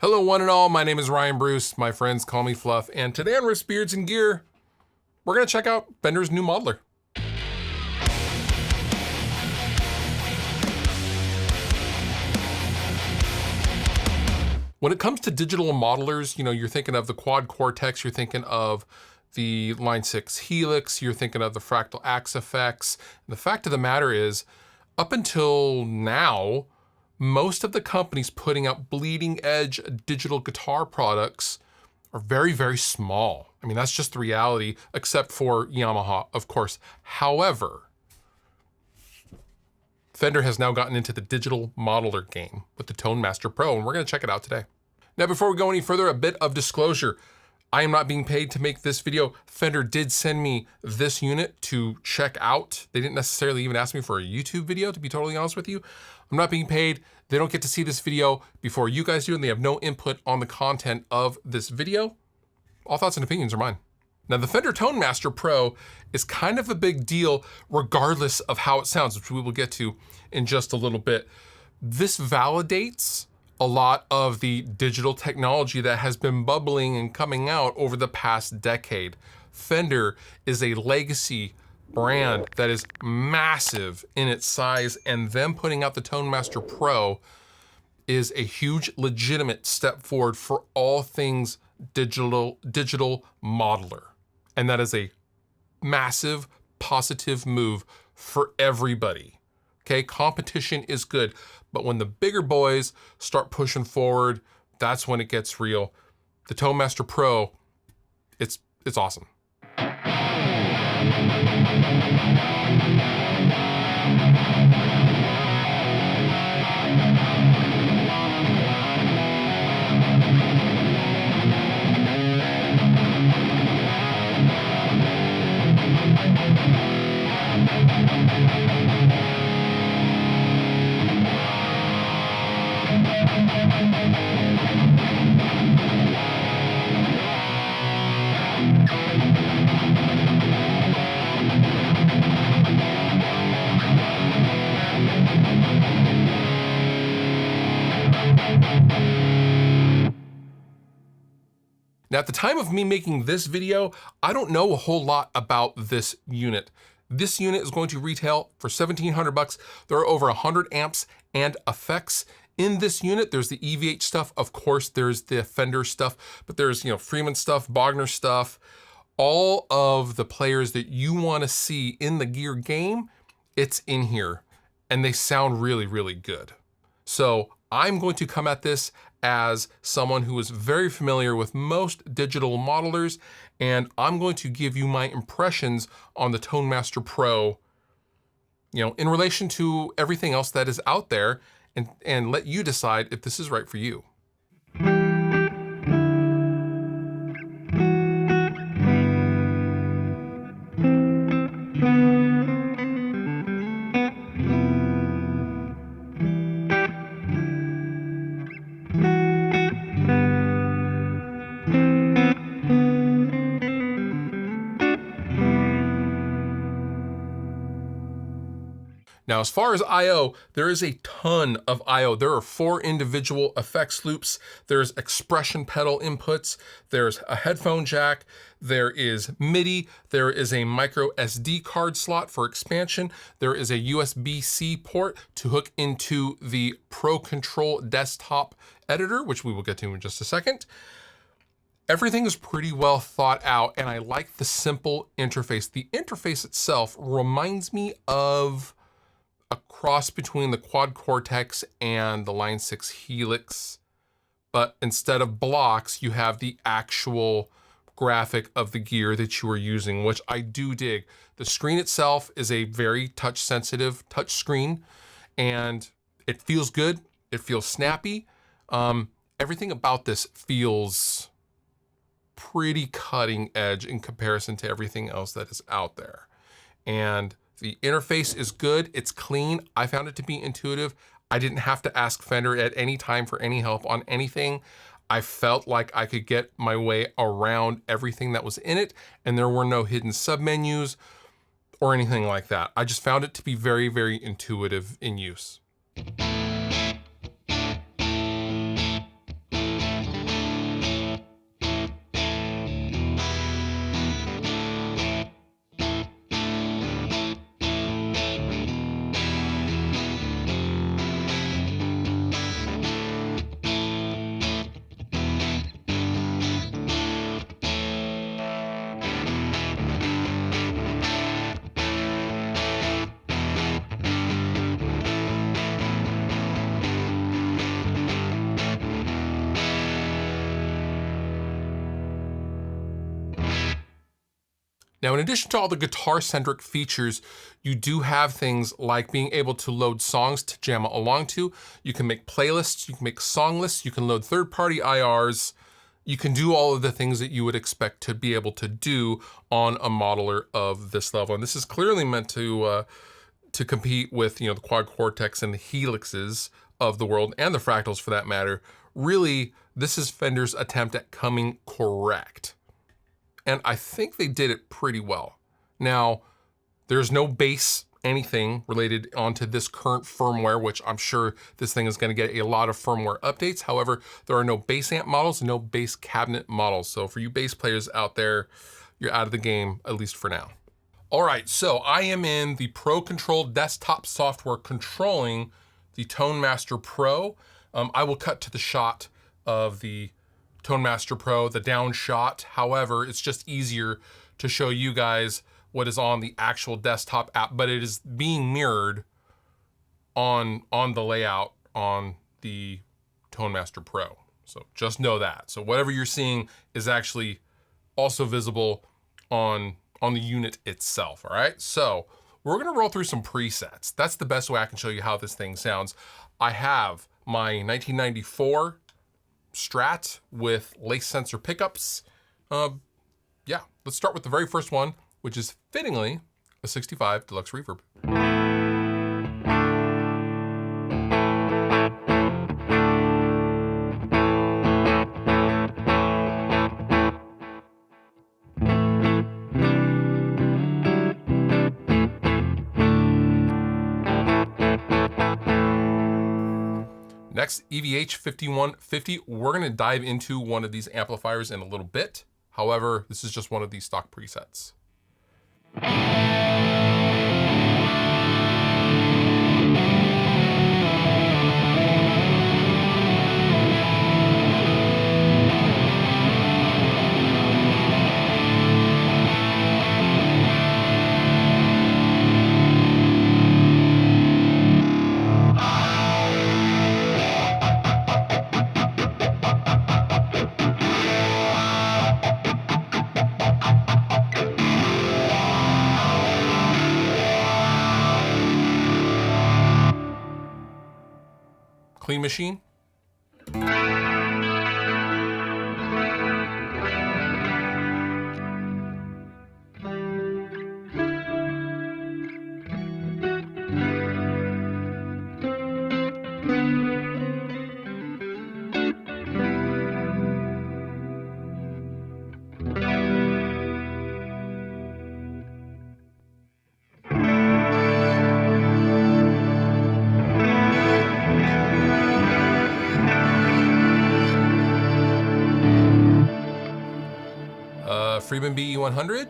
Hello one and all, my name is Ryan Bruce, my friends call me Fluff, and today on Riffs, Beards, and Gear, we're going to check out Fender's new modeler. When it comes to digital modelers, you're thinking of the Quad Cortex, you're thinking of the Line 6 Helix, you're thinking of the Fractal Axe effects. And the fact of the matter is, up until now, most of the companies putting out bleeding edge digital guitar products are very, very small. I mean, that's just the reality, except for Yamaha, of course. However, Fender has now gotten into the digital modeler game with the Tone Master Pro, and we're gonna check it out today. Now, before we go any further, a bit of disclosure. I am not being paid to make this video. Fender did send me this unit to check out. They didn't necessarily even ask me for a YouTube video, to be totally honest with you. I'm not being paid. They don't get to see this video before you guys do, and they have no input on the content of this video. All thoughts and opinions are mine. Now, the Fender Tone Master Pro is kind of a big deal regardless of how it sounds, which we will get to in just a little bit. This validates a lot of the digital technology that has been bubbling and coming out over the past decade. Fender is a legacy brand that is massive in its size, and them putting out the Tone Master Pro is a huge legitimate step forward for all things digital modeler. And that is a massive positive move for everybody. Okay, competition is good, but when the bigger boys start pushing forward, that's when it gets real. The Tone Master Pro, it's awesome. Now, at the time of me making this video, I don't know a whole lot about this unit. This unit is going to retail for $1,700. There are over 100 amps and effects in this unit. There's the EVH stuff. Of course, there's the Fender stuff, but there's, Freeman stuff, Bogner stuff, all of the players that you want to see in the gear game, it's in here, and they sound really, really good. So I'm going to come at this as someone who is very familiar with most digital modelers, and I'm going to give you my impressions on the Tone Master Pro, in relation to everything else that is out there, and let you decide if this is right for you. Now, as far as I/O, there is a ton of I/O. There are 4 individual effects loops. There's expression pedal inputs. There's a headphone jack. There is MIDI. There is a micro SD card slot for expansion. There is a USB-C port to hook into the Pro Control desktop editor, which we will get to in just a second. Everything is pretty well thought out, and I like the simple interface. The interface itself reminds me of a cross between the Quad Cortex and the Line 6 Helix, but instead of blocks, you have the actual graphic of the gear that you are using, which I do dig. The screen itself is a very touch-sensitive touch screen, and it feels good. It feels snappy. Everything about this feels pretty cutting edge in comparison to everything else that is out there. And the interface is good, it's clean. I found it to be intuitive. I didn't have to ask Fender at any time for any help on anything. I felt like I could get my way around everything that was in it, and there were no hidden submenus or anything like that. I just found it to be very, very intuitive in use. Now, in addition to all the guitar-centric features, you do have things like being able to load songs to jam along to. You can make playlists, you can make song lists, you can load third-party IRs. You can do all of the things that you would expect to be able to do on a modeler of this level. And this is clearly meant to compete with, the Quad Cortex and the Helixes of the world, and the Fractals for that matter. Really, this is Fender's attempt at coming correct. And I think they did it pretty well. Now, there's no bass anything related onto this current firmware, which I'm sure this thing is going to get a lot of firmware updates. However, there are no bass amp models, no bass cabinet models. So for you bass players out there, you're out of the game, at least for now. All right, so I am in the Pro Control desktop software controlling the Tone Master Pro. I will cut to the shot of the Tone Master Pro, the down shot. However, it's just easier to show you guys what is on the actual desktop app, but it is being mirrored on the layout on the Tone Master Pro. So just know that. So whatever you're seeing is actually also visible on the unit itself, all right? So we're gonna roll through some presets. That's the best way I can show you how this thing sounds. I have my 1994 Strat with lace sensor pickups. Yeah, let's start with the very first one, which is fittingly a 65 Deluxe Reverb. Next, EVH 5150. We're gonna dive into one of these amplifiers in a little bit. However, this is just one of these stock presets. Clean Machine. Freeman BE100.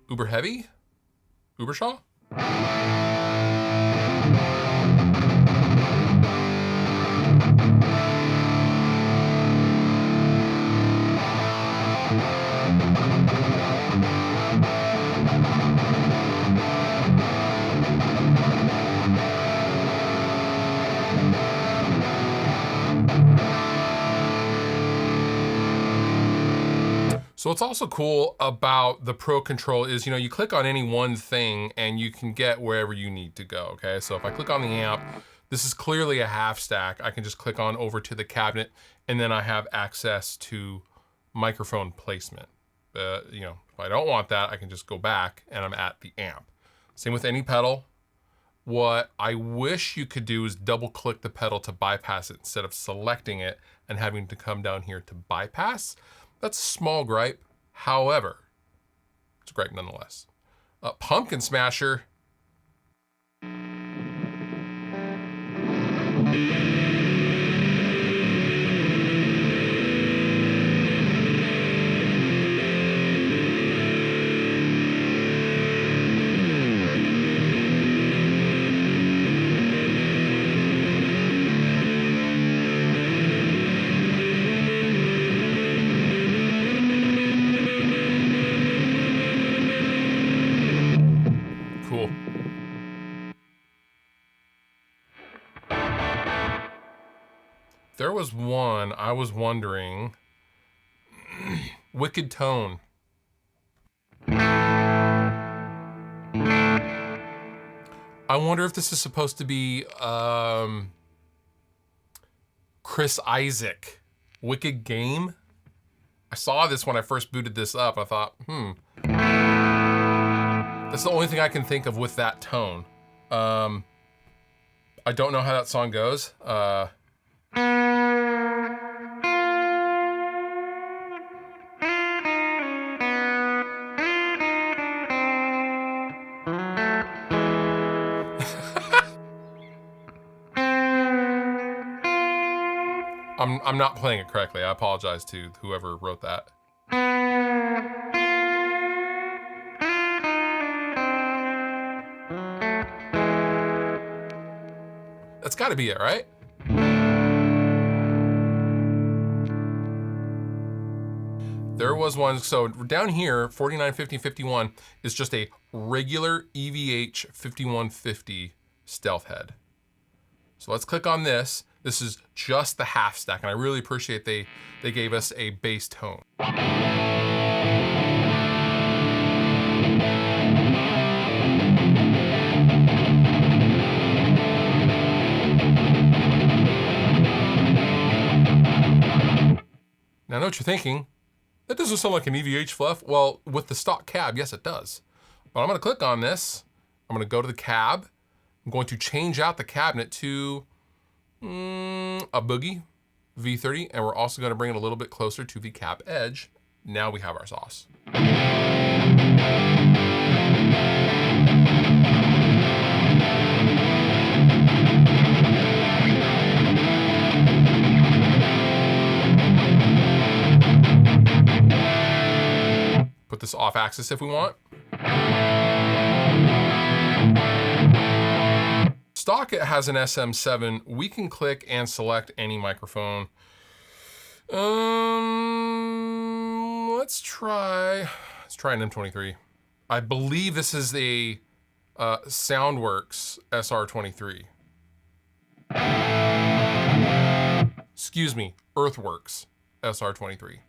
Uber Heavy, Ubershaw. So what's also cool about the Pro Control is, you click on any one thing and you can get wherever you need to go, okay? So if I click on the amp, this is clearly a half stack. I can just click on over to the cabinet and then I have access to microphone placement. If I don't want that, I can just go back and I'm at the amp. Same with any pedal. What I wish you could do is double click the pedal to bypass it instead of selecting it and having to come down here to bypass. That's a small gripe. However, it's a gripe nonetheless. Pumpkin Smasher. there was one I was wondering. Wicked Tone. I wonder if this is supposed to be Chris Isaac. Wicked Game. I saw this when I first booted this up. I thought, that's the only thing I can think of with that tone. I don't know how that song goes. I'm not playing it correctly. I apologize to whoever wrote that. That's got to be it, right? There was one, so down here, 49, 50, 51 is just a regular EVH 5150 stealth head. So let's click on this. This is just the half stack, and I really appreciate they gave us a bass tone. Now I know what you're thinking. That doesn't sound like an EVH fluff. Well, with the stock cab, yes it does. But I'm gonna click on this. I'm gonna go to the cab. I'm going to change out the cabinet to a Boogie V30, and we're also gonna bring it a little bit closer to the cab edge. Now we have our sauce. Put this off axis if we want. Stock, it has an SM7. We can click and select any microphone. Let's try an M23. I believe this is the Soundworks SR23. Excuse me, Earthworks SR23.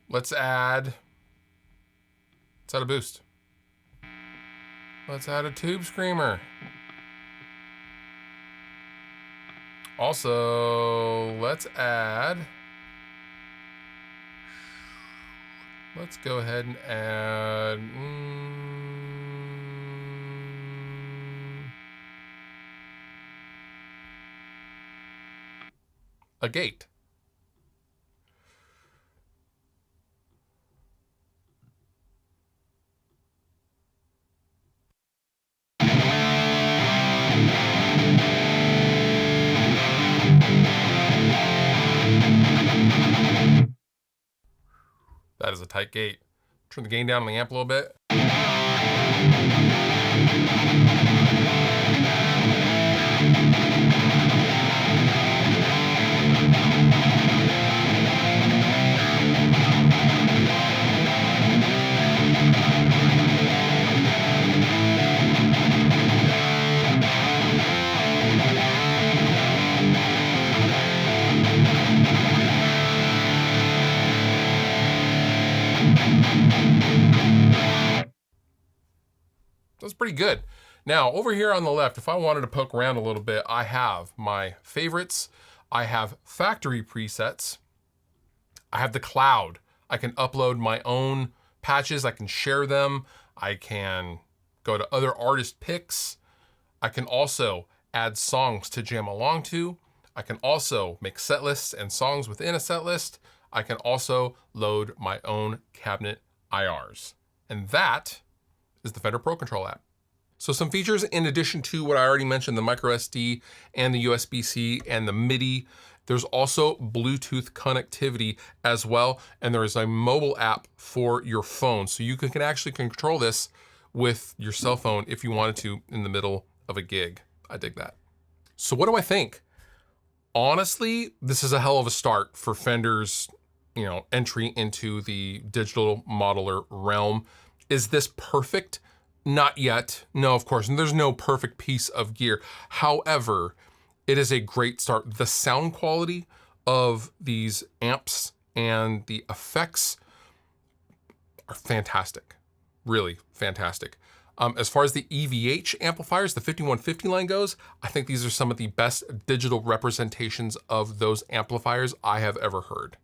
Let's add a boost. Let's add a tube screamer. Also, let's go ahead and add a gate. That is a tight gate. Turn the gain down on the amp a little bit. That's pretty good. Now, over here on the left, if I wanted to poke around a little bit, I have my favorites. I have factory presets. I have the cloud. I can upload my own patches. I can share them. I can go to other artist picks. I can also add songs to jam along to. I can also make set lists and songs within a set list. I can also load my own cabinet IRs. And that is the Fender Pro Control app. So some features in addition to what I already mentioned, the micro SD and the USB-C and the MIDI. There's also Bluetooth connectivity as well. And there is a mobile app for your phone. So you can actually control this with your cell phone if you wanted to in the middle of a gig. I dig that. So what do I think? Honestly, this is a hell of a start for Fender's, entry into the digital modeler realm. Is this perfect? Not yet. No, of course. And there's no perfect piece of gear. However, it is a great start. The sound quality of these amps and the effects are fantastic. Really fantastic. As far as the EVH amplifiers, the 5150 line goes, I think these are some of the best digital representations of those amplifiers I have ever heard.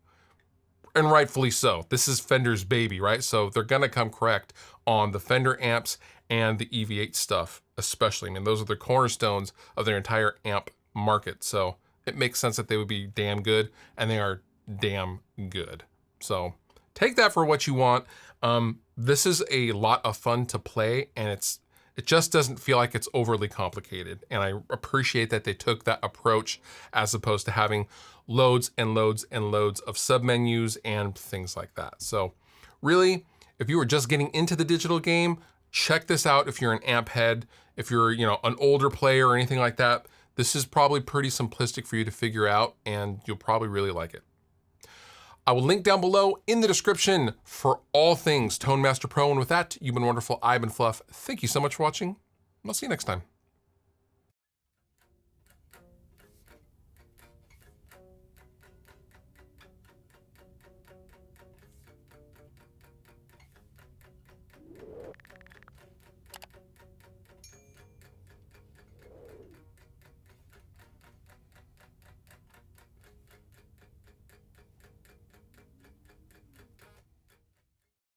And rightfully so. This is Fender's baby, right? So they're gonna come correct on the Fender amps and the EVH stuff, especially. I mean, those are the cornerstones of their entire amp market. So it makes sense that they would be damn good, and they are damn good. So take that for what you want. This is a lot of fun to play, and it just doesn't feel like it's overly complicated. And I appreciate that they took that approach as opposed to having loads and loads and loads of submenus and things like that. So really, if you were just getting into the digital game, check this out. If you're an amp head, if you're, an older player or anything like that, this is probably pretty simplistic for you to figure out, and you'll probably really like it. I will link down below in the description for all things Tone Master Pro. And with that, you've been wonderful. I've been Fluff. Thank you so much for watching. I'll see you next time.